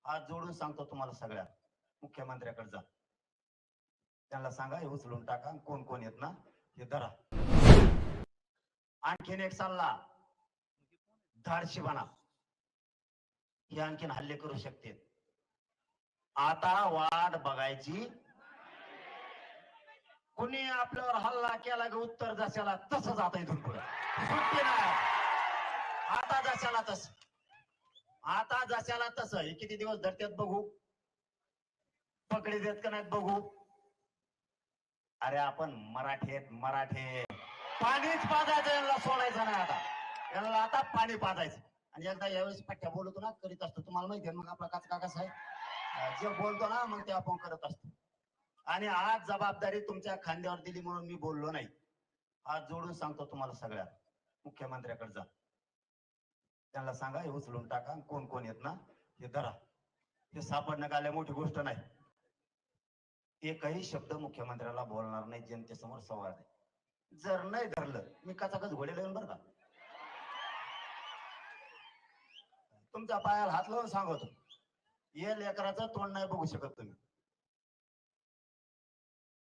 हात जोडून सांगतो तुम्हाला सगळ्या, मुख्यमंत्र्याकडे जा, त्यांना सांगा हे उचलून टाका, कोण कोण येत ना हे धरा. आणखीन एक सल्ला, धाडशी बना, हे आणखीन हल्ले करू शकते. आता वाट बघायची, कुणी आपल्यावर हल्ला केला की उत्तर जशाला तसं जाता इथून पुढे सुट्टी नाही. आता जशाला तस, आता जशाला तसं. हे किती दिवस धरत्यात बघू, पकडी देत का नाहीत बघू. अरे आपण मराठीत, मराठे पाणीच पाजायचं, यांना सोडायचं नाही. आता यांना आता पाणी पाजायचं. आणि एकदा यावेळेस पट्ट्या बोलतो ना करीत असतो, तुम्हाला माहिती आहे मग आपला कचका कसा आहे, जे बोलतो ना मग ते आपण करत असतो. आणि आज जबाबदारी तुमच्या खांद्यावर दिली म्हणून मी बोललो नाही. हात जोडून सांगतो तुम्हाला सगळ्या, मुख्यमंत्र्याकडे जा, त्यांना सांगा हे उचलून टाका, कोण कोण येत ना हे धरा. हे सापडणं काय मोठी गोष्ट नाही. एकही शब्द मुख्यमंत्र्याला बोलणार नाही जनतेसमोर संवाद आहे. जर नाही धरलं मी कचाकच घोडे लावून बरं का. तुमच्या पायाला हात लावून सांगतो, ये लेकराचं तोंड नाही बघू शकत तुम्ही.